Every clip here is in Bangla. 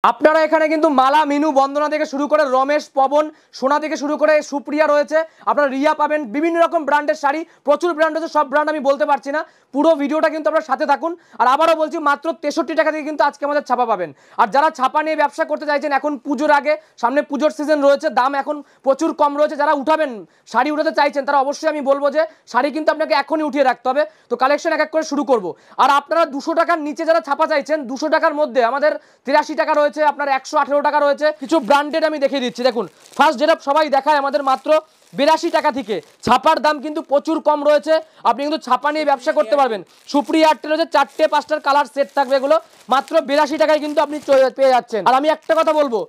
আপনারা এখানে কিন্তু মালা, মিনু, বন্দনা থেকে শুরু করে রমেশ, পবন, সোনা থেকে শুরু করে সুপ্রিয়া রয়েছে, আপনারা রিয়া পাবেন, বিভিন্ন রকম ব্র্যান্ডের শাড়ি, প্রচুর ব্র্যান্ড আছে, সব ব্র্যান্ড আমি বলতে পারছি না। পুরো ভিডিওটা কিন্তু আপনারা সাথে থাকুন। আর আবারও বলছি, মাত্র 63 টাকা থেকে কিন্তু আজকে আমাদের ছাপা পাবেন। আর যারা ছাপা নিয়ে ব্যবসা করতে চাইছেন, এখন পুজোর আগে, সামনে পুজোর সিজন রয়েছে, দাম এখন প্রচুর কম রয়েছে, যারা উঠাবেন, শাড়ি উঠাতে চাইছেন, তারা অবশ্যই আমি বলবো যে শাড়ি কিন্তু আপনাকে এখনই উঠিয়ে রাখতে হবে। তো কালেকশন এক এক করে শুরু করব। আর আপনারা 200 টাকার নিচে যারা ছাপা চাইছেন, 200 টাকার মধ্যে আমাদের 83 টাকা রয়েছে, আপনার 118 টাকা রয়েছে, কিছু ব্র্যান্ডেড আমি দেখিয়ে দিচ্ছি। দেখুন, ফার্স্ট যেটা সবাই দেখায় আমাদের মাত্র 82 টাকা থেকে, ছাপার দাম কিন্তু প্রচুর কম রয়েছে, আপনি কিন্তু ছাপা নিয়ে ব্যবসা করতে পারবেন। সুপ্রিয়া এয়ারটেল রয়েছে, 4টে 5টার কালার সেট থাকবে, এগুলো মাত্র 82 টাকায় কিন্তু আপনি পেয়ে যাচ্ছেন। আর আমি একটা কথা বলবো,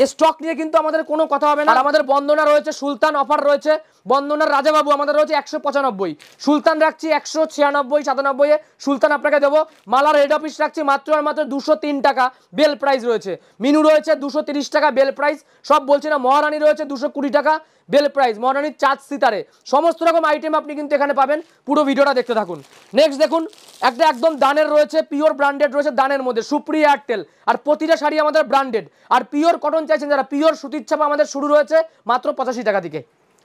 স্টক নিয়ে কিন্তু আমাদের কোনো কথা হবে না। আর আমাদের বন্দনা রয়েছে, সুলতান অফার রয়েছে, বন্দনার রাজাবাবু আমাদের রয়েছে 195, সুলতান রাখছি 196, 97 সুলতান আপনাকে দেবো। মালার হেড অফিস রাখছি মাত্র আর মাত্র 203 টাকা বেল প্রাইস রয়েছে। মিনু রয়েছে 230 টাকা বেল প্রাইস, সব বলছি না। মহারানী রয়েছে 220 টাকা বেল প্রাইস, মহারানীর চাঁদ সিতারে, সমস্ত রকম আইটেম আপনি কিন্তু এখানে পাবেন। পুরো ভিডিওটা দেখতে থাকুন। নেক্সট দেখুন, একটা একদম দানের রয়েছে, পিওর ব্র্যান্ডেড রয়েছে দানের মধ্যে, সুপ্রিয়া এয়ারটেল। আর প্রতিটা শাড়ি আমাদের ব্র্যান্ডেড। আর পিওর কটন চাইছেন যারা, পিওর সুতির ছাপা আমাদের শুরু রয়েছে মাত্র 85 টাকা থেকে,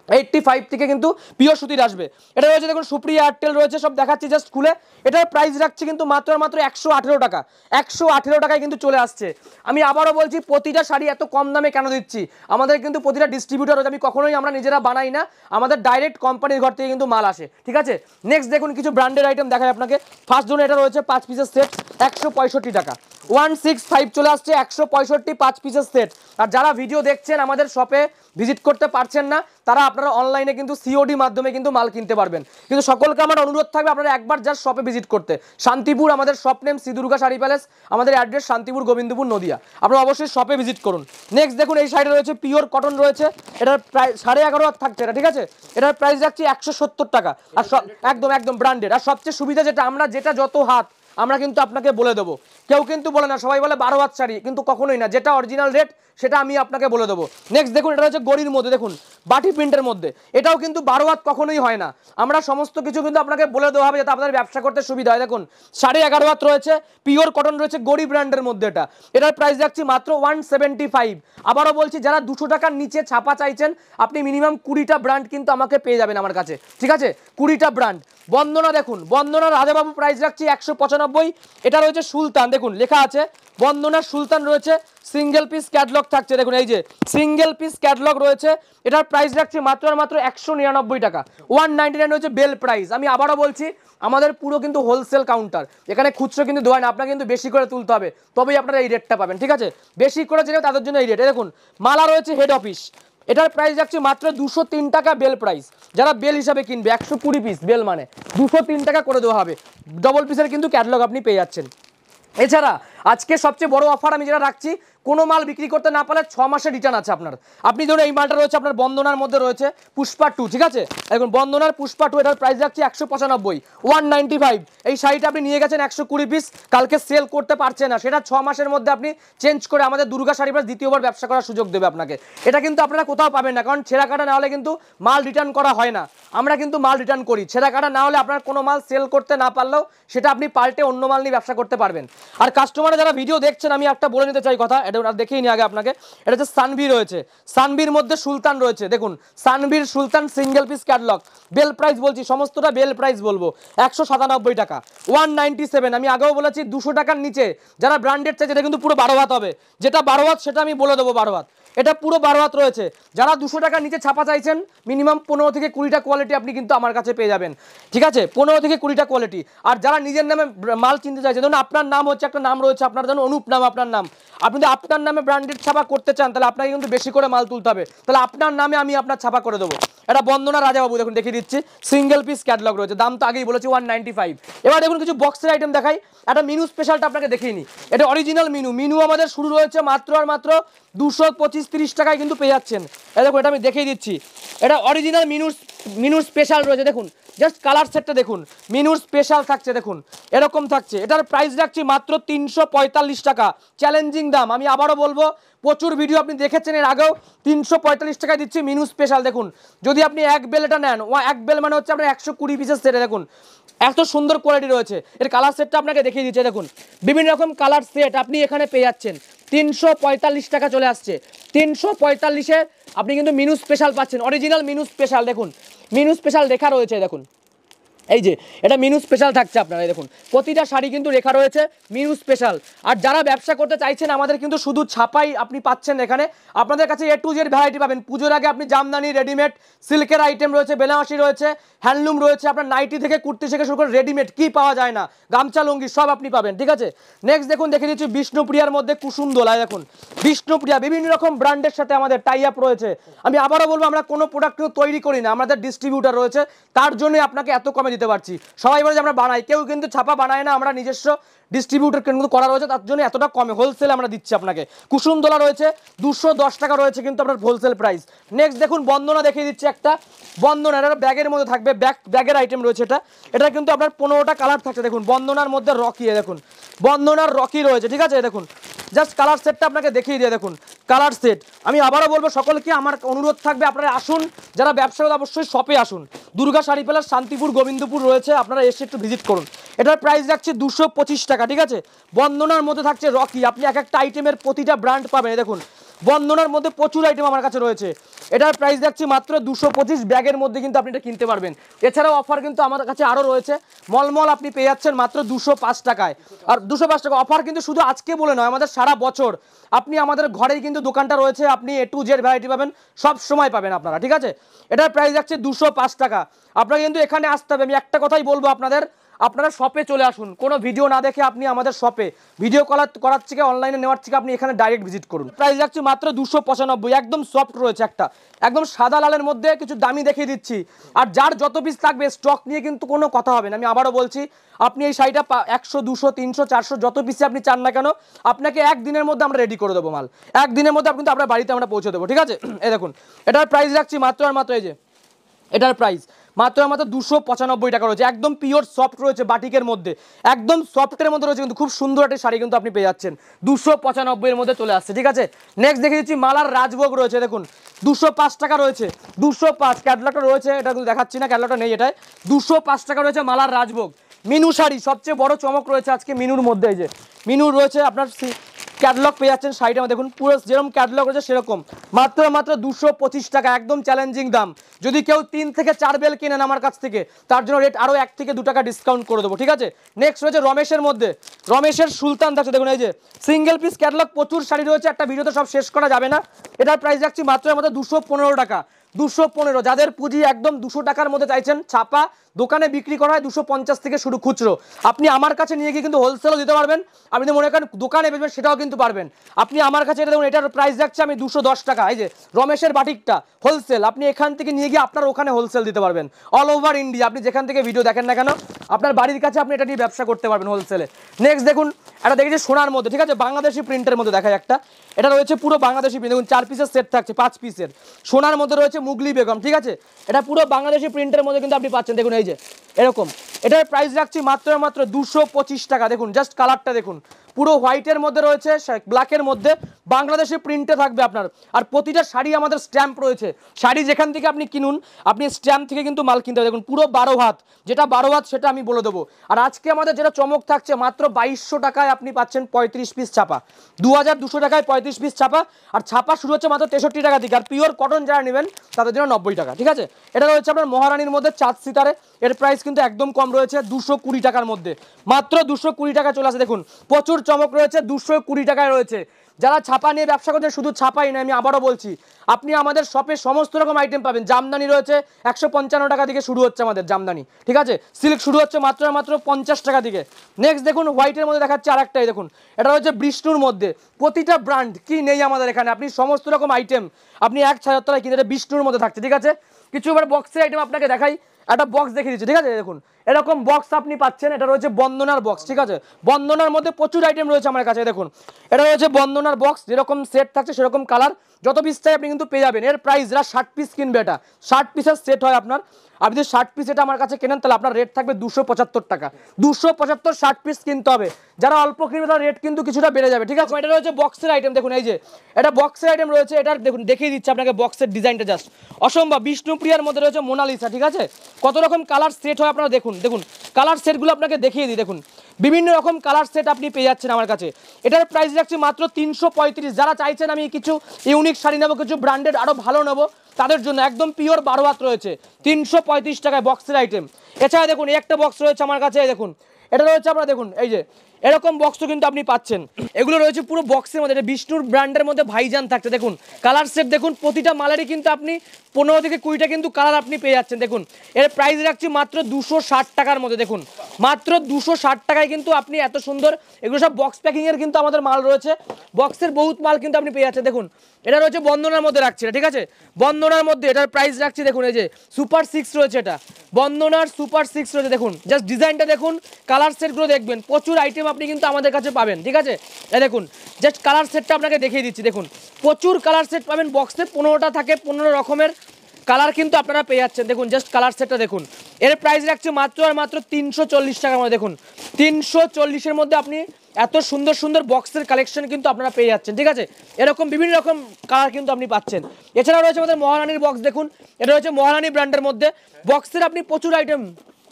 85 থেকে কিন্তু পিওর সুতির আসবে। এটা রয়েছে দেখুন, সুপ্রিয়া এয়ারটেল রয়েছে, সব দেখাচ্ছি জাস্ট খুলে। এটার প্রাইস রাখছি কিন্তু মাত্র 118 টাকা, 118 টাকায় কিন্তু চলে আসছে। আমি আবারও বলছি, প্রতিটা শাড়ি এত কম দামে কেন দিচ্ছি, আমাদের কিন্তু প্রতিটা ডিস্ট্রিবিউটর রয়েছে, আমি কখনোই আমরা নিজেরা বানাই না, আমাদের ডাইরেক্ট কোম্পানির ঘর থেকে কিন্তু মাল আসে, ঠিক আছে। নেক্সট দেখুন, কিছু ব্র্যান্ডেড আইটেম দেখায় আপনাকে। ফার্স্ট জোনে এটা রয়েছে 5 পিসের সেট, 165 টাকা, 165 চলে আসছে, 165 5 পিসের সেট। আর যারা ভিডিও দেখছেন আমাদের শপে ভিজিট করতে পারছেন না, তারা আপনারা অনলাইনে কিন্তু সিওডি মাধ্যমে কিন্তু মাল কিনতে পারবেন। কিন্তু সকলকে আমার অনুরোধ থাকবে, আপনারা একবার জাস্ট শপে ভিজিট করতে। শান্তিপুর আমাদের shop name, Shri Durga sari palace, আমাদের অ্যাড্রেস শান্তিপুর গোবিন্দপুর নদিয়া, আপনারা অবশ্যই শপে ভিজিট করুন। নেক্সট দেখুন, এই সাইডে রয়েছে পিওর কটন রয়েছে, এটার প্রায় 11.5 হাত থাকছে এটা, ঠিক আছে। এটার প্রাইস রাখছি 170 টাকা। আর একদম একদম ব্র্যান্ডেড। আর সবচেয়ে সুবিধা যেটা, আমরা যেটা যত হাত আমরা কিন্তু আপনাকে বলে দেবো, কেউ কিন্তু বলে না, সবাই বলে 12 হাত শাড়ি, কিন্তু কখনোই না, যেটা অরিজিনাল রেট সেটা আমি আপনাকে বলে দেবো। নেক্সট দেখুন, এটা হচ্ছে গড়ির মধ্যে, দেখুন বাটি প্রিন্টের মধ্যে, এটাও কিন্তু 12 হাত কখনোই হয় না, আমরা সমস্ত কিছু কিন্তু আপনাকে বলে দেওয়া হবে যাতে আপনাদের ব্যবসা করতে সুবিধা হয়। দেখুন 11.5 হাত রয়েছে, পিওর কটন রয়েছে, গড়ি ব্র্যান্ডের মধ্যে এটা। এটার প্রাইস রাখছি মাত্র 175। আবারও বলছি, যারা 200 টাকার নিচে ছাপা চাইছেন, আপনি মিনিমাম 20টা ব্র্যান্ড কিন্তু আমাকে পেয়ে যাবেন আমার কাছে, ঠিক আছে, 20টা ব্র্যান্ড। বন্দনা দেখুন, বন্দনার রাজাবাবু প্রাইস রাখছি 195। এটা রয়েছে সুলতান, দেখুন লেখা আছে বন্দনার সুলতান রয়েছে, সিঙ্গেল পিস ক্যাটলগ থাকছে, দেখুন এই যে সিঙ্গেল পিস ক্যাটলগ রয়েছে। এটার প্রাইস রাখছি মাত্র আর মাত্র 199 টাকা, 199 রয়েছে বেল প্রাইস। আমি আবারও বলছি, আমাদের পুরো কিন্তু হোলসেল কাউন্টার, এখানে খুচরো কিন্তু দেওয়া না, আপনাকে কিন্তু বেশি করে তুলতে হবে, তবেই আপনারা এই রেটটা পাবেন, ঠিক আছে। বেশি করে যেটা তাদের জন্য এই রেট। দেখুন মালা রয়েছে হেড অফিস, এটার প্রাইস রাখছি মাত্র 203 টাকা বেল প্রাইস। যারা বেল হিসাবে কিনবে, 120 পিস বেল মানে 203 টাকা করে দেওয়া হবে, ডবল পিসের কিন্তু ক্যাটালগ আপনি পেয়ে যাচ্ছেন। এছাড়া আজকে সবচেয়ে বড় অফার আমি যেটা রাখছি, কোনো মাল বিক্রি করতে না পারলে 6 মাসের রিটার্ন আছে আপনার। আপনি ধরুন এই মালটা রয়েছে আপনার বন্দনার মধ্যে রয়েছে পুষ্পা 2, ঠিক আছে, এখন বন্দনার পুষ্পা 2, এটার প্রাইস রাখছি 195, 195। এই শাড়িটা আপনি নিয়ে গেছেন 120 পিস, কালকে সেল করতে পারছেন না, সেটা 6 মাসের মধ্যে আপনি চেঞ্জ করে আমাদের দুর্গা শাড়ি প্লাস দ্বিতীয়বার ব্যবসা করার সুযোগ দেবে আপনাকে। এটা কিন্তু আপনারা কোথাও পাবেন না, কারণ ছেঁড়া কাটা না হলে কিন্তু মাল রিটার্ন করা হয় না, আমরা কিন্তু মাল রিটার্ন করি। ছেঁড়া কাটা না হলে আপনার কোনো মাল সেল করতে না পারলেও সেটা আপনি পাল্টে অন্য মাল নিয়ে ব্যবসা করতে পারবেন। আর কাস্টমার যারা ভিডিও দেখছেন, আমি একটা বলে নিতে চাই কথা, এটা দেখিয়ে নি আগে আপনাকে। এটা হচ্ছে সানভি রয়েছে, সানভির মধ্যে সুলতান রয়েছে, দেখুন Sanvir Sultan single piece catalogue, bale price বলছি, সমস্তটা বেল প্রাইস বলবো, 197 টাকা, 197। আমি আগেও বলেছি 200 টাকার নিচে যারা ব্র্যান্ডেড চাইছে, এটা কিন্তু পুরো 12 হাত হবে, যেটা 12 হাত সেটা আমি বলে দেবো 12 হাত, এটা পুরো 12 হাত রয়েছে। যারা 200 টাকার নিচে ছাপা চাইছেন, মিনিমাম 15 থেকে 20টা কোয়ালিটি আপনি কিন্তু আমার কাছে পেয়ে যাবেন, ঠিক আছে, 15 থেকে 20টা কোয়ালিটি। আর যারা নিজের নামে মাল কিনতে চাইছেন, ধরুন আপনার নাম হচ্ছে, একটা নাম রয়েছে আপনার, ধরুন অনুপ নাম আপনার নাম, আপনি যদি আপনার নামে ব্র্যান্ডেড ছাপা করতে চান, তাহলে আপনাকে কিন্তু বেশি করে মাল তুলতে হবে, তাহলে আপনার নামে আমি আপনার ছাপা করে দেবো। এটা বন্দনা রাজাবাবু, দেখুন দেখিয়ে দিচ্ছি, সিঙ্গেল পিস ক্যাটলগ রয়েছে, দাম তো আগেই বলেছি 195। এবার দেখুন কিছু বক্সের আইটেম দেখাই, একটা মিনু স্পেশালটা আপনাকে দেখিয়ে নিই। এটা অরিজিনাল মিনু, মিনু আমাদের শুরু রয়েছে মাত্র আর মাত্র 225-30 টাকায় কিন্তু পেয়ে যাচ্ছেন। এই দেখুন, এটা আমি দেখিয়ে দিচ্ছি, এটা অরিজিনাল মিনুর মিনুর স্পেশাল রয়েছে দেখুন, জাস্ট কালার সেটটা দেখুন, মিনুর স্পেশাল থাকছে দেখুন, এরকম থাকছে। এটার প্রাইস রাখছি মাত্র 345 টাকা, চ্যালেঞ্জিং দাম। আমি আবারও বলবো, প্রচুর ভিডিও আপনি দেখেছেন এর আগেও, 345 টাকায় দিচ্ছি মিনু স্পেশাল। দেখুন যদি আপনি এক বেল এটা নেন, এক বেল মানে হচ্ছে আপনার 120 পিসের সেটে, দেখুন এত সুন্দর কোয়ালিটি রয়েছে। এর কালার সেটটা আপনাকে দেখিয়ে দিচ্ছে, দেখুন বিভিন্ন রকম কালার সেট আপনি এখানে পেয়ে যাচ্ছেন। 345 টাকা চলে আসছে, 345-এ আপনি কিন্তু মিনু স্পেশাল পাচ্ছেন, অরিজিনাল মিনু স্পেশাল। দেখুন মিনু স্পেশাল লেখা রয়েছে, দেখুন এই যে এটা মিনু স্পেশাল থাকছে আপনারা, দেখুন প্রতিটা শাড়ি কিন্তু লেখা রয়েছে মিনু স্পেশাল। আর যারা ব্যবসা করতে চাইছেন আমাদের কিন্তু শুধু ছাপাই আপনি পাচ্ছেন এখানে, আপনাদের কাছে A to Z ভ্যারাইটি পাবেন। পুজোর আগে আপনি জামদানি, রেডিমেড, সিল্কের আইটেম রয়েছে, বেনারসি রয়েছে, হ্যান্ডলুম রয়েছে, আপনার নাইটি থেকে কুর্তি থেকে শুরু করে রেডিমেড কি পাওয়া যায় না, গামছা লুঙ্গি সব আপনি পাবেন, ঠিক আছে। নেক্সট দেখুন দেখে দিচ্ছি বিষ্ণুপ্রিয়ার মধ্যে কুসুম দোলায়, দেখুন বিষ্ণুপ্রিয়া বিভিন্ন রকম ব্র্যান্ডের সাথে আমাদের টাই আপ রয়েছে। আমি আবারও বলবো, আমরা কোনো প্রোডাক্ট তৈরি করি না, আমাদের ডিস্ট্রিবিউটার রয়েছে, তার জন্যই আপনাকে এত কমে দিতে পারছি। সবাই বলে যে আমরা বানাই, কেউ কিন্তু ছাপা বানায় না, আমরা নিজস্ব ডিস্ট্রিবিউটার কিন্তু করা রয়েছে, তার জন্য এতটা কমে হোলসেল আমরা দিচ্ছি আপনাকে। কুসুম দোলা রয়েছে 210 টাকা রয়েছে কিন্তু আপনার হোলসেল প্রাইস। নেক্সট দেখুন বন্দনা দেখিয়ে দিচ্ছি একটা, বন্দনা এটা ব্যাগের মধ্যে থাকবে, ব্যাগের আইটেম রয়েছে। এটা কিন্তু আপনার 15টা কালার থাকছে, দেখুন বন্দনার মধ্যে রকি, দেখুন বন্দনার রকি রয়েছে, ঠিক আছে। দেখুন জাস্ট কালার সেটটা আপনাকে দেখিয়ে দিয়ে, দেখুন কালার সেট। আমি আবারও বলবো সকলকে, আমার অনুরোধ থাকবে আপনারা আসুন, যারা ব্যবসা অবশ্যই শপে আসুন। দুর্গা শাড়ি প্যালেস, শান্তিপুর, গোবিন্দপুর রয়েছে, আপনারা এসে একটু ভিজিট করুন। এটার প্রাইস রাখছি 225 টাকা, ঠিক আছে। বন্দনার মধ্যে থাকছে রকি, আপনি এক একটা আইটেমের প্রতিটা ব্র্যান্ড পাবেন, দেখুন বন্দনার মধ্যে প্রচুর আইটেম আমার কাছে রয়েছে। এটার প্রাইস রাখছি মাত্র 225, ব্যাগের মধ্যে কিন্তু আপনি এটা কিনতে পারবেন। এছাড়াও অফার কিন্তু আমার কাছে আরও রয়েছে, মলমল আপনি পেয়ে যাচ্ছেন মাত্র 205 টাকায়। আর 205 টাকা অফার কিন্তু শুধু আজকে বলে নয়, আমাদের সারা বছর আপনি আমাদের ঘরেই কিন্তু দোকানটা রয়েছে, আপনি A to Z ভ্যারাইটি পাবেন, সব সময় পাবেন আপনারা, ঠিক আছে। এটার প্রাইস রাখছে 205 টাকা। আপনারা কিন্তু এখানে আসতে হবে, আমি একটা কথাই বলবো আপনাদের, আপনারা শপে চলে আসুন, কোনো ভিডিও না দেখে আপনি আমাদের শপে ভিডিও করার থেকে, অনলাইনে নেওয়ার থেকে আপনি এখানে ডাইরেক্ট ভিজিট করুন। প্রাইস রাখছি মাত্র 295, একদম সফট রয়েছে, একটা একদম সাদা লালের মধ্যে কিছু দামি দেখিয়ে দিচ্ছি। আর যার যত পিস থাকবে স্টক নিয়ে কিন্তু কোনো কথা হবে না, আমি আবারও বলছি, আপনি এই শাড়িটা 100, 200, 300, 400 যত পিসে আপনি চান না কেন, আপনাকে একদিনের মধ্যে আমরা রেডি করে দেবো মাল, একদিনের মধ্যে কিন্তু আপনার বাড়িতে আমরা পৌঁছে দেবো, ঠিক আছে। এই দেখুন এটার প্রাইস রাখছি মাত্র আর মাত্র, এই যে এটার প্রাইস মাত্র 295 টাকা রয়েছে, একদম পিওর সফট রয়েছে, বাটিকের মধ্যে একদম সফটের মধ্যে রয়েছে, কিন্তু খুব সুন্দর একটা শাড়ি কিন্তু আপনি পেয়ে যাচ্ছেন 295 এর মধ্যে চলে আসছে, ঠিক আছে। নেক্সট দেখে দিচ্ছি মালার রাজভোগ রয়েছে, দেখুন 205 টাকা রয়েছে, 205 ক্যাটলগটা রয়েছে, এটা কিন্তু দেখাচ্ছি না, ক্যাটলগটা নেই, এটাই 205 টাকা রয়েছে মালার রাজভোগ। মিনু শাড়ি সবচেয়ে বড় চমক রয়েছে আজকে মিনুর মধ্যে, এই যে মিনু রয়েছে, আপনার ক্যাটলগ পেয়ে যাচ্ছেন শাড়িটা, দেখুন পুরো যেরকম ক্যাটলগ রয়েছে সেরকম, মাত্র 225 টাকা, একদম চ্যালেঞ্জিং দাম। যদি কেউ 3 থেকে 4 বেল কিনেন আমার কাছ থেকে, তার জন্য রেট আরও 1 থেকে 2 টাকা ডিসকাউন্ট করে দেবো, ঠিক আছে। নেক্সট রয়েছে রমেশের মধ্যে, রমেশের সুলতান থাকছে, দেখুন এই যে সিঙ্গেল পিস ক্যাটলগ, প্রচুর শাড়ি রয়েছে, একটা ভিডিওতে সব শেষ করা যাবে না। এটার প্রাইস রাখছি মাত্র 215 টাকা, 215। যাদের পুঁজি একদম 200 টাকার মধ্যে চাইছেন, ছাপা দোকানে বিক্রি করা হয় 250 থেকে শুরু খুচরো, আপনি আমার কাছে নিয়ে গিয়ে কিন্তু হোলসেলও দিতে পারবেন, আপনি যদি মনে করেন দোকানে বেচবেন সেটাও কিন্তু পারবেন। আপনি আমার কাছে এটা দেখুন, এটার প্রাইস রাখছি আমি 210 টাকা। এই যে রমেশের বাটিকটা হোলসেল, আপনি এখান থেকে নিয়ে গিয়ে আপনার ওখানে হোলসেল দিতে পারবেন, অল ওভার ইন্ডিয়া, আপনি যেখান থেকে ভিডিও দেখেন না কেন আপনার বাড়ির কাছে আপনি এটা নিয়ে ব্যবসা করতে পারবেন হোলসেলে। নেক্সট দেখুন এটা দেখেছি সোনার মধ্যে, ঠিক আছে, বাংলাদেশি প্রিন্টের মধ্যে দেখায় একটা, এটা রয়েছে পুরো বাংলাদেশি প্রিন্ট, দেখুন 4 পিসের সেট থাকছে, 5 পিসের সোনার মধ্যে রয়েছে মুগলি বেগম, ঠিক আছে। এটা পুরো বাংলাদেশি প্রিন্টের মধ্যে কিন্তু আপনি পাচ্ছেন, দেখুন এই যে এরকম। এটার প্রাইস রাখছি মাত্র 225 টাকা, দেখুন জাস্ট কালারটা দেখুন, পুরো হোয়াইটের মধ্যে রয়েছে, ব্ল্যাকের মধ্যে বাংলাদেশি প্রিন্টে থাকবে আপনার। আর প্রতিটা শাড়ি আমাদের স্ট্যাম্প রয়েছে, শাড়ি যেখান থেকে আপনি কিনুন আপনি স্ট্যাম্প থেকে কিন্তু মাল কিনতে হবে, দেখুন পুরো 12 হাত, যেটা 12 হাত সেটা আমি বলে দেবো। আর আজকে আমাদের যেটা চমক থাকছে, মাত্র 2200 টাকায় আপনি পাচ্ছেন 35 পিস ছাপা, 2200 টাকায় 35 পিস ছাপা। আর ছাপা শুরু হচ্ছে মাত্র 63 টাকা থেকে, আর পিওর কটন যারা নেবেন তাদের জন্য 90 টাকা, ঠিক আছে। এটা রয়েছে আপনার মহারানীর মধ্যে চাঁদ সিতারে, এর প্রাইস কিন্তু একদম কম রয়েছে 220 টাকার মধ্যে, মাত্র 220 টাকা চলে আসে, দেখুন প্রচুর চমক রয়েছে, 220 টাকায় রয়েছে। যারা ছাপা নিয়ে ব্যবসা করছেন, শুধু ছাপাই নয়, আমি আবারও বলছি, আপনি আমাদের শপে সমস্ত রকম আইটেম পাবেন। জামদানি রয়েছে 155 টাকা থেকে শুরু হচ্ছে আমাদের জামদানি, ঠিক আছে। সিল্ক শুরু হচ্ছে মাত্র 50 টাকা থেকে। নেক্সট দেখুন হোয়াইটের মধ্যে দেখাচ্ছে আরেকটাই, দেখুন এটা রয়েছে বিষ্ণুর মধ্যে, প্রতিটা ব্র্যান্ড কি নেই আমাদের এখানে, আপনি সমস্ত রকম আইটেম আপনি 1000 টাকায় কিনে, এটা বিষ্ণুর মধ্যে থাকছে, ঠিক আছে। কিছু এবার বক্সের আইটেম আপনাকে দেখাই, একটা বক্স দেখিয়ে দিচ্ছি, ঠিক আছে। দেখুন এরকম বক্স আপনি পাচ্ছেন। এটা রয়েছে বন্দনার বক্স, ঠিক আছে? বন্দনার মধ্যে প্রচুর আইটেম রয়েছে আমার কাছে। দেখুন এটা রয়েছে বন্দনার বক্স, যেরকম সেট থাকছে সেরকম কালার, যত পিস চাই আপনি কিন্তু পেয়ে যাবেন। এর প্রাইস যারা 60 পিস কিনবে, এটা 60 পিসের সেট হয় আপনার, আপনি যদি 60 পিস এটা আমার কাছে কেনেন তাহলে আপনার রেট থাকবে 275 টাকা। 275 60 পিস কিনতে হবে। যারা অল্প কিনবে তার রেট কিন্তু কিছুটা বেড়ে যাবে, ঠিক আছে? এটা রয়েছে বক্সের আইটেম, দেখুন এই যে এটা বক্সের আইটেম রয়েছে। এটা দেখুন দেখিয়ে দিচ্ছি আপনাকে বক্সের ডিজাইনটা, জাস্ট অসম্ভব। বিষ্ণুপ্রিয়ার মধ্যে রয়েছে মোনালিসা, ঠিক আছে? কত রকম কালার সেট হয় আপনারা দেখুন, দেখুন কালার সেটগুলো আপনাকে দেখিয়ে দিই। দেখুন বিভিন্ন রকম কালার সেট আপনি পেয়ে যাচ্ছেন আমার কাছে। এটার প্রাইস রাখছি মাত্র 335। যারা চাইছেন আমি কিছু ইউনিক শাড়ি নেবো, কিছু ব্র্যান্ডেড আরও ভালো নেবো, তাদের জন্য একদম পিওর 12 হাত রয়েছে 335 টাকায় বক্সের আইটেম। এছাড়া দেখুন একটা বক্স রয়েছে আমার কাছে, দেখুন এটা রয়েছে আপনারা দেখুন এই যে এরকম বক্সও কিন্তু আপনি পাচ্ছেন। এগুলো রয়েছে পুরো বক্সের মধ্যে, এটা বিষ্ণুর ব্র্যান্ডের মধ্যে ভাইজান থাকছে। দেখুন কালার সেট দেখুন, প্রতিটা মালেরই কিন্তু আপনি 15 থেকে 20টা কিন্তু কালার আপনি পেয়ে যাচ্ছেন। দেখুন এর প্রাইস রাখছি মাত্র 260 টাকার মধ্যে। দেখুন মাত্র 260 টাকায় কিন্তু আপনি এত সুন্দর, এগুলো সব বক্স প্যাকিংয়ের কিন্তু আমাদের মাল রয়েছে, বক্সের বহুত মাল কিন্তু আপনি পেয়ে যাচ্ছেন। দেখুন এটা রয়েছে বন্দনার মধ্যে রাখছি, ঠিক আছে? বন্দনার মধ্যে এটার প্রাইস রাখছি দেখুন এই যে সুপার 6 রয়েছে, এটা বন্দনার সুপার 6 রয়েছে। দেখুন জাস্ট ডিজাইনটা দেখুন, কালার সেটগুলো দেখবেন, প্রচুর আইটেম আপনি কিন্তু আমাদের কাছে পাবেন, ঠিক আছে? এই দেখুন জাস্ট কালার সেটটা আপনাকে দেখিয়ে দিচ্ছি। দেখুন প্রচুর কালার সেট পাবেন বক্সে, 15টা থাকে, 15 রকমের কালার কিন্তু আপনারা পেয়ে যাচ্ছেন। দেখুন জাস্ট কালার সেটটা দেখুন, এর প্রাইস রাখছে মাত্র আর মাত্র 340 টাকার মধ্যে। দেখুন 340-এর মধ্যে আপনি এত সুন্দর সুন্দর বক্সের কালেকশন কিন্তু আপনারা পেয়ে যাচ্ছেন, ঠিক আছে? এরকম বিভিন্ন রকম কালার কিন্তু আপনি পাচ্ছেন। এছাড়াও রয়েছে আমাদের মহারানীর বক্স, দেখুন এটা রয়েছে মহারানী ব্র্যান্ডের মধ্যে, বক্সের আপনি প্রচুর আইটেম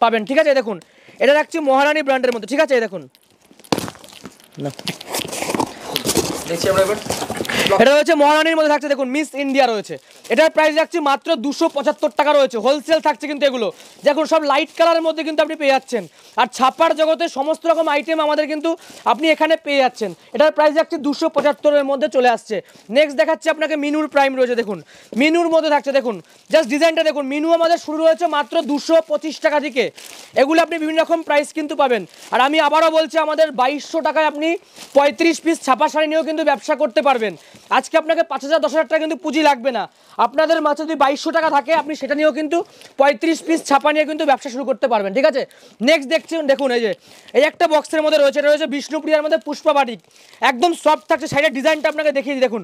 পাবেন, ঠিক আছে? দেখুন এটা রাখছি মহারানী ব্র্যান্ডের মধ্যে, ঠিক আছে? দেখুন না দেখছি আমরা এবার, এটা রয়েছে মহারানীর মধ্যে থাকছে। দেখুন মিস ইন্ডিয়া রয়েছে, এটার প্রাইস রাখছি মাত্র 275 টাকা রয়েছে, হোলসেল থাকছে কিন্তু এগুলো। দেখুন সব লাইট কালারের মধ্যে কিন্তু আপনি পেয়ে যাচ্ছেন, আর ছাপার জগতে সমস্ত রকম আইটেম আমাদের কিন্তু আপনি এখানে পেয়ে যাচ্ছেন। এটার প্রাইস রাখছি 275-এর মধ্যে চলে আসছে। নেক্সট দেখাচ্ছি আপনাকে মিনুর প্রাইম রয়েছে। দেখুন মিনুর মধ্যে থাকছে, দেখুন জাস্ট ডিজাইনটা দেখুন। মিনু আমাদের শুরু রয়েছে মাত্র 225 টাকা থেকে, এগুলো আপনি বিভিন্ন রকম প্রাইস কিন্তু পাবেন। আর আমি আবারও বলছি আমাদের 2200 টাকায় আপনি 35 পিস ছাপা শাড়ি নিয়েও কিন্তু ব্যবসা করতে পারবেন। আজকে আপনাকে 5000 10,000 টাকা কিন্তু পুঁজি লাগবে না, আপনাদের মাঝে যদি 2200 টাকা থাকে আপনি সেটা নিয়েও কিন্তু 35 পিস ছাপা নিয়ে কিন্তু ব্যবসা শুরু করতে পারবেন, ঠিক আছে? নেক্সট দেখছেন দেখুন এই যে এই একটা বক্সের মধ্যে রয়েছে, এটা রয়েছে বিষ্ণুপ্রিয়ার মধ্যে পুষ্পা বাটিক, একদম সফট থাকছে। সাইডের ডিজাইনটা আপনাকে দেখিয়ে দিই, দেখুন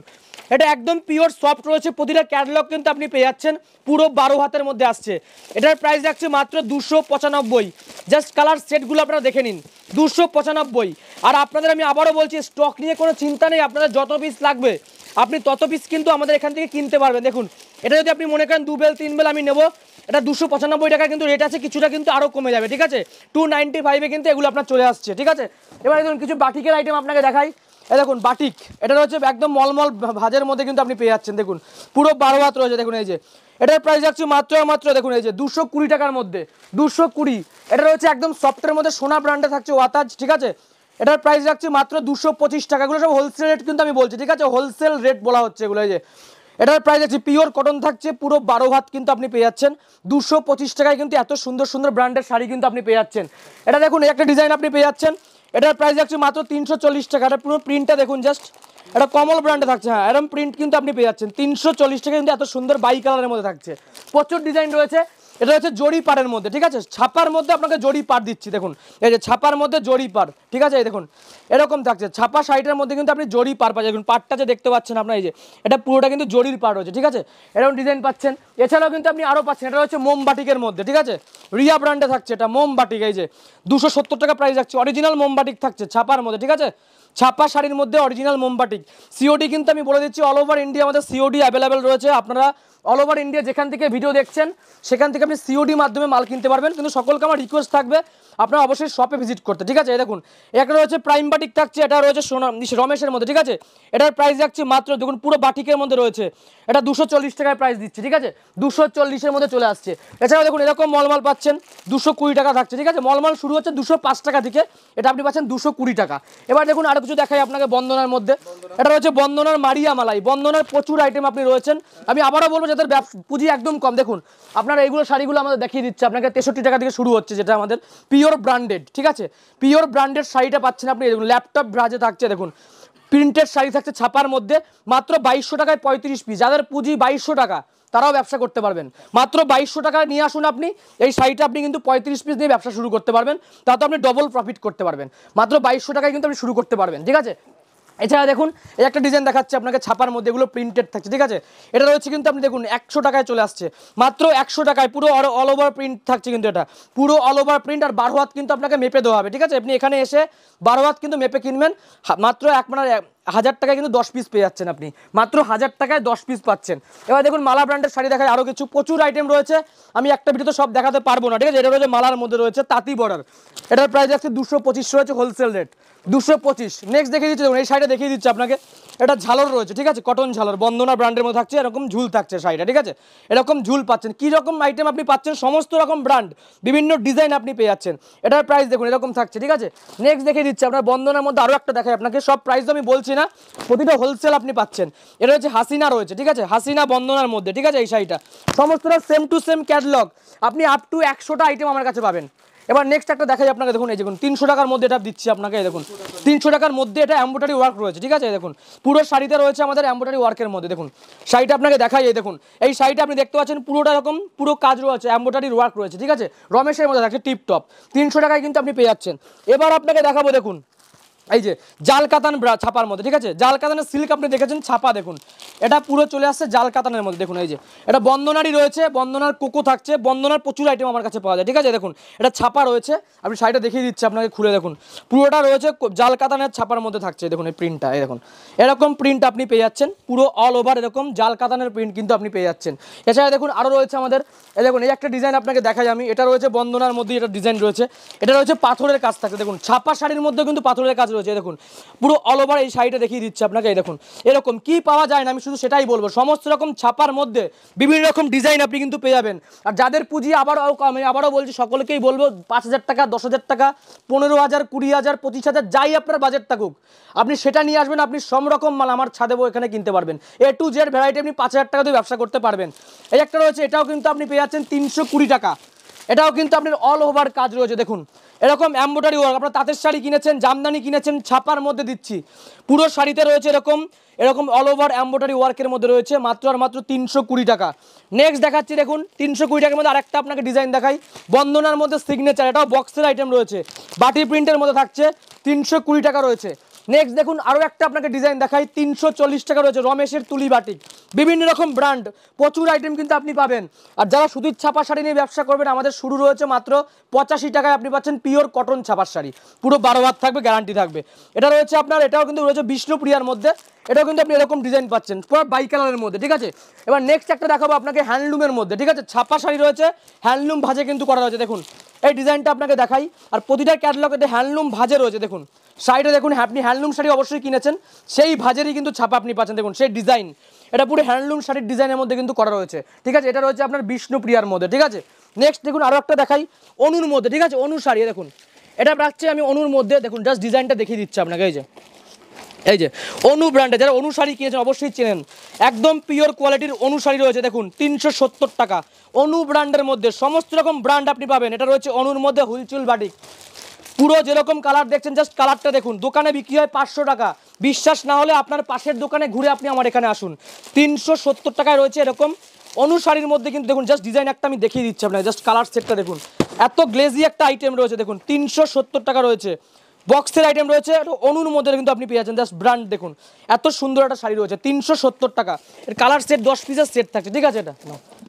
এটা একদম পিওর সফট রয়েছে, প্রতিটা ক্যাটালগ কিন্তু আপনি পেয়ে যাচ্ছেন, পুরো 12 হাতের মধ্যে আসছে। এটার প্রাইস রাখছে মাত্র 295। জাস্ট কালার সেটগুলো আপনারা দেখে নিন, 295। আর আপনাদের আমি আবারও বলছি স্টক নিয়ে কোনো চিন্তা নেই, আপনাদের যত পিস লাগবে আপনি তত পিস কিন্তু আমাদের এখান থেকে কিনতে পারবেন। দেখুন এটা যদি আপনি মনে করেন 2 বেল 3 বেল আমি নেবো, এটা 295 টাকা কিন্তু রেট আছে, কিছুটা কিন্তু আরও কমে যাবে, ঠিক আছে? 295-এ কিন্তু এগুলো আপনার চলে আসছে, ঠিক আছে? এবার দেখুন কিছু বাটিকের আইটেম আপনাকে দেখাই। এই দেখুন বাটিক, এটা রয়েছে একদম মলমল ভাজের মধ্যে কিন্তু আপনি পেয়ে যাচ্ছেন। দেখুন পুরো 12 হাত রয়েছে। দেখুন এই যে এটার প্রাইস যাচ্ছে মাত্র মাত্র দেখুন এই যে 220 টাকার মধ্যে, 220। এটা রয়েছে একদম সফটের মধ্যে, সোনা ব্র্যান্ডে থাকছে ওয়াতাজ, ঠিক আছে? এটার প্রাইস রাখছি মাত্র 225 টাকা। এগুলো সব হোলসেল রেট কিন্তু আমি বলছি, ঠিক আছে? হোলসেল রেট বলা হচ্ছে এগুলো। এই যে এটার প্রাইস আছে পিওর কটন থাকছে, পুরো 12 হাত কিন্তু আপনি পেয়ে যাচ্ছেন 225 টাকায় কিন্তু এত সুন্দর সুন্দর ব্র্যান্ডের শাড়ি কিন্তু আপনি পেয়ে যাচ্ছেন। এটা দেখুন একটা ডিজাইন আপনি পেয়ে যাচ্ছেন, এটার প্রাইস আছে মাত্র 340 টাকা। এটা পুরো প্রিন্টটা দেখুন, জাস্ট এটা কমল ব্র্যান্ডে থাকছে, হ্যাঁ এরকম প্রিন্ট কিন্তু আপনি পেয়ে যাচ্ছেন 340 টাকা কিন্তু এত সুন্দর বাই কালারের মধ্যে থাকছে, প্রচুর ডিজাইন রয়েছে। এটা হচ্ছে জরি পাড়ের মধ্যে, ঠিক আছে? ছাপার মধ্যে আপনাকে জরি পাড় দিচ্ছি, দেখুন এই যে ছাপার মধ্যে জরি পাড়, ঠিক আছে? এই দেখুন এরকম থাকছে, ছাপা শাড়িটার মধ্যে কিন্তু আপনি জরি পাড় পাচ্ছেন। দেখুন পাড়টা যে দেখতে পাচ্ছেন আপনার, এই যে এটা পুরোটা কিন্তু জরির পাড় রয়েছে, ঠিক আছে? এরকম ডিজাইন পাচ্ছেন। এছাড়াও কিন্তু আপনি আরও পাচ্ছেন, এটা হচ্ছে মোমবাটিকের মধ্যে, ঠিক আছে? রিয়া ব্র্যান্ডে থাকছে, এটা মোমবাটিক। এই যে 270 টাকা প্রাইস রাখছে, অরিজিনাল মোমবাটিক থাকছে ছাপার মধ্যে, ঠিক আছে? ছাপা শাড়ির মধ্যে অরিজিনাল মোমবাটিক। সিওডি কিন্তু আমি বলে দিচ্ছি অল ওভার ইন্ডিয়া আমাদের সিওডি অ্যাভেলেবেল রয়েছে। আপনারা অল ওভার ইন্ডিয়া যেখান থেকে ভিডিও দেখছেন সেখান থেকে আপনি সিওডি মাধ্যমে মাল কিনতে পারবেন, কিন্তু সকলকে আমার রিকোয়েস্ট থাকবে আপনারা অবশ্যই শপে ভিজিট করতে, ঠিক আছে? এই দেখুন একটা রয়েছে প্রাইম বাটিক থাকছে, এটা রয়েছে রমেশের মধ্যে, ঠিক আছে? এটার প্রাইস রাখছি মাত্র দেখুন পুরো বাটিকের মধ্যে রয়েছে, এটা 240 টাকায় প্রাইস দিচ্ছি, ঠিক আছে? 240-এর মধ্যে চলে আসছে। এছাড়াও দেখুন এরকম মলমাল পাচ্ছেন 220 টাকা থাকছে, ঠিক আছে? মলমাল শুরু হচ্ছে 205 টাকা থেকে, এটা আপনি পাচ্ছেন 220 টাকা। এবার দেখুন আরো কিছু দেখাই আপনাকে বন্দনার মধ্যে, এটা রয়েছে বন্দনার মারিয়া মালাই। বন্দনার প্রচুর আইটেম আপনি রয়েছেন, আমি আবারও বলবো যাদের পুঁজি একদম কম, দেখুন আপনারা এইগুলো শাড়িগুলো আমাদের দেখিয়ে দিচ্ছে আপনাকে 63 টাকা থেকে শুরু হচ্ছে, যেটা আমাদের পিওর ব্র্যান্ডেড, ঠিক আছে? পিওর ব্র্যান্ডেড শাড়িটা পাচ্ছেন আপনি। দেখুন ল্যাপটপ ব্রাজে থাকছে, দেখুন প্রিন্টেড শাড়ি থাকছে ছাপার মধ্যে, মাত্র 2200 টাকায় 35 পিস। যাদের পুঁজি 2200 টাকা তারাও ব্যবসা করতে পারবেন। মাত্র 2200 টাকা নিয়ে আসুন আপনি, এই শাড়িটা আপনি কিন্তু 35 পিস দিয়ে ব্যবসা শুরু করতে পারবেন, তাতে আপনি ডবল প্রফিট করতে পারবেন। মাত্র 2200 টাকায় কিন্তু আপনি শুরু করতে পারবেন, ঠিক আছে। এছাড়া দেখুন এই একটা ডিজাইন দেখাচ্ছে আপনাকে ছাপার মধ্যে, এগুলো প্রিন্টেড থাকছে, ঠিক আছে। এটা রয়েছে কিন্তু আপনি দেখুন 100 টাকায় চলে আসছে, মাত্র 100 টাকায় পুরো অল ওভার প্রিন্ট থাকছে, কিন্তু এটা পুরো অল ওভার প্রিন্ট। আর 12 হাত কিন্তু আপনাকে মেপে দেওয়া হবে, ঠিক আছে। আপনি এখানে এসে 12 হাত কিন্তু মেপে কিনবেন, মাত্র 1000 টাকায় কিন্তু 10 পিস পেয়ে যাচ্ছেন আপনি, মাত্র 1000 টাকায় 10 পিস পাচ্ছেন। এবার দেখুন মালা ব্র্যান্ডের শাড়ি দেখায়, আরও কিছু প্রচুর আইটেম রয়েছে, আমি একটা ভিডিওতে সব দেখাতে পারবো না, ঠিক আছে। এটা রয়েছে মালার মধ্যে রয়েছে তাঁতি বর্ডার, এটার প্রাইস আছে 225 রয়েছে হোলসেল রেট 225। নেক্সট দেখিয়ে দিচ্ছি, দেখুন এই শাড়িটা দেখিয়ে দিচ্ছি আপনাকে, এটা ঝালর রয়েছে, ঠিক আছে, কটন ঝালর, বন্দনা ব্র্যান্ডের মধ্যে থাকছে, এরকম ঝুল থাকছে শাড়িটা, ঠিক আছে। এরকম ঝুল পাচ্ছেন, কী রকম আইটেম আপনি পাচ্ছেন, সমস্ত রকম ব্র্যান্ড বিভিন্ন ডিজাইন আপনি পেয়ে যাচ্ছেন। এটার প্রাইস দেখুন এরকম থাকছে, ঠিক আছে। নেক্সট দেখিয়ে দিচ্ছি আপনার বন্দনার মধ্যে আরও একটা দেখায় আপনাকে, সব প্রাইস আমি বলছি না, প্রতিটা হোলসেল আপনি পাচ্ছেন। এটা হচ্ছে হাসিনা রয়েছে, ঠিক আছে, হাসিনা বন্দনার মধ্যে, ঠিক আছে। এই শাড়িটা সমস্তটা সেম টু সেম ক্যাটালগ, আপনি আপ টু 100টা আইটেম আমার কাছে পাবেন। এবার নেক্সট একটা দেখাই আপনাকে, দেখুন এই দেখুন 300 টাকার মধ্যে এটা দিচ্ছি আপনাকে, দেখুন 300 টাকার মধ্যে এটা এমব্রয়ডারি ওয়ার্ক রয়েছে, ঠিক আছে। দেখুন পুরো শাড়িতে রয়েছে আমাদের এমব্রয়ডারি ওয়ার্কের মধ্যে, দেখুন শাড়িটা আপনাকে দেখাই, এই দেখুন এই শাড়িটা আপনি দেখতে পাচ্ছেন পুরোটা এরকম পুরো কাজ রয়েছে, এমব্রয়ডারি ওয়ার্ক রয়েছে, ঠিক আছে, রমেশের মধ্যে থাকছে টিপটপ, 300 টাকায় কিন্তু আপনি পেয়ে যাচ্ছেন। এবার আপনাকে দেখাবো দেখুন এই যে জাল কাতান ছাপার মধ্যে, ঠিক আছে, জাল কাতানের সিল্ক আপনি দেখেছেন ছাপা, দেখুন এটা পুরো চলে আসছে জাল কাতানের মধ্যে। দেখুন এই যে এটা বন্দনারই রয়েছে, বন্দনার কোকো থাকছে, বন্দনার প্রচুর আইটেম আমার কাছে পাওয়া যায়, ঠিক আছে। দেখুন এটা ছাপা রয়েছে, আপনি শাড়িটা দেখিয়ে দিচ্ছি আপনাকে খুলে, দেখুন পুরোটা রয়েছে জাল কাতানের ছাপার মধ্যে থাকছে, দেখুন এই প্রিন্টটা, এই দেখুন এরকম প্রিন্ট আপনি পেয়ে যাচ্ছেন, পুরো অল ওভার এরকম জাল কাতানের প্রিন্ট কিন্তু আপনি পেয়ে যাচ্ছেন। এছাড়া দেখুন আরও রয়েছে আমাদের, এই দেখুন এই একটা ডিজাইন আপনাকে দেখাই আমি, এটা রয়েছে বন্দনার মধ্যে, এটা ডিজাইন রয়েছে, এটা রয়েছে পাথরের কাজ থাকছে, দেখুন ছাপা শাড়ির মধ্যে কিন্তু পাথরের কাজ রয়েছে, দেখুন পুরো অল ওভার এই শাড়িটা দেখিয়ে দিচ্ছে আপনাকে। এই দেখুন এরকম কি পাওয়া যায় না, আমি শুধু সেটাই বলবো, সমস্ত রকম ছাপার মধ্যে বিভিন্ন রকম ডিজাইন আপনি কিন্তু পেয়ে যাবেন। আর যাদের পুঁজি আবারও বলছি, সকলকেই বলবো 5000 টাকা, 10,000 টাকা, 15,000, 20,000, 25,000, যাই আপনার বাজেট থাকুক আপনি সেটা নিয়ে আসবেন, আপনি সব রকম মাল আমার ছাদে এখানে কিনতে পারবেন, A to Z ভ্যারাইটি আপনি 5000 টাকা দিয়ে ব্যবসা করতে পারবেন। এই একটা রয়েছে, এটাও কিন্তু আপনি পেয়ে যাচ্ছেন 320 টাকা, এটাও কিন্তু আপনার অল ওভার কাজ রয়েছে, দেখুন এরকম এমব্রয়ডারি ওয়ার্ক, আপনার তাঁতের শাড়ি কিনেছেন, জামদানি কিনেছেন, ছাপার মধ্যে দিচ্ছি, পুরো শাড়িতে রয়েছে এরকম অল ওভার এমব্রয়ডারি ওয়ার্কের মধ্যে রয়েছে, মাত্র আর মাত্র 320 টাকা। নেক্সট দেখাচ্ছি দেখুন 320 টাকার মধ্যে আরেকটা আপনাকে ডিজাইন দেখাই, বন্দনার মধ্যে সিগনেচার, এটাও বক্সের আইটেম রয়েছে, বাটি প্রিন্টের মধ্যে থাকছে, 320 টাকা রয়েছে। নেক্সট দেখুন আরও একটা আপনাকে ডিজাইন দেখাই, 340 টাকা রয়েছে, রমেশের তুলি বাটিক, বিভিন্ন রকম ব্র্যান্ড, প্রচুর আইটেম কিন্তু আপনি পাবেন। আর যারা সুতির ছাপা শাড়ি নিয়ে ব্যবসা করবেন, আমাদের শুরু রয়েছে মাত্র 85 টাকায়, আপনি পাচ্ছেন পিওর কটন ছাপার শাড়ি, পুরো 12 হাত থাকবে, গ্যারান্টি থাকবে। এটা রয়েছে আপনার, এটাও কিন্তু রয়েছে বিষ্ণুপ্রিয়ার মধ্যে, এটাও কিন্তু আপনি এরকম ডিজাইন পাচ্ছেন পুরো বাই কালারের মধ্যে, ঠিক আছে। এবার নেক্সট একটা দেখাবো আপনাকে হ্যান্ডলুমের মধ্যে, ঠিক আছে, ছাপা শাড়ি রয়েছে, হ্যান্ডলুম ভাজে কিন্তু করা রয়েছে, দেখুন এই ডিজাইনটা আপনাকে দেখাই। আর প্রতিটা ক্যাটালগে হ্যান্ডলুম ভাজে রয়েছে, দেখুন শাড়িটা দেখুন, আপনি হ্যান্ডলুম শাড়ি অবশ্যই কিনেছেন, সেই ভাজেরই কিন্তু ছাপা আপনি পাচ্ছেন, দেখুন সেই ডিজাইন, এটা পুরো হ্যান্ডলুম শাড়ির ডিজাইনের মধ্যে কিন্তু করা রয়েছে, ঠিক আছে। এটা রয়েছে আপনার বিষ্ণুপ্রিয়ার মধ্যে, ঠিক আছে। নেক্সট দেখুন আরও একটা দেখাই অনুর মধ্যে, ঠিক আছে, অনু শাড়ি, দেখুন এটা রাখছি আমি অনুর মধ্যে, দেখুন জাস্ট ডিজাইনটা দেখিয়ে দিচ্ছি আপনাকে, এই যে অনু ব্র্যান্ডে, যারা অনু শাড়ি কিনেছেন অবশ্যই চেনেন, একদম পিওর কোয়ালিটির অনু শাড়ি রয়েছে, দেখুন 370 টাকা, অনু ব্র্যান্ডের মধ্যে সমস্ত রকম ব্র্যান্ড আপনি পাবেন। এটা রয়েছে অনুর মধ্যে হুলচুল বাটিক, পুরো যেরকম কালার দেখছেন জাস্ট কালারটা দেখুন, দোকানে বিক্রি হয় 500 টাকা, বিশ্বাস না হলে আপনার পাশের দোকানে ঘুরে আপনি আমার এখানে আসুন, 370 টাকায় রয়েছে এরকম অনু শাড়ির মধ্যে। কিন্তু দেখুন জাস্ট ডিজাইন একটা আমি দেখিয়ে দিচ্ছি আপনাকে, জাস্ট কালার সেটটা দেখুন, এত গ্লেজি একটা আইটেম রয়েছে, দেখুন 370 টাকা রয়েছে, বক্সের আইটেম রয়েছে, অনুর মধ্যে কিন্তু আপনি পেয়ে যাচ্ছেন, জাস্ট ব্র্যান্ড দেখুন, এত সুন্দর একটা শাড়ি রয়েছে 370 টাকা, এর কালার সেট 10 পিসের সেট থাকছে, ঠিক আছে। এটা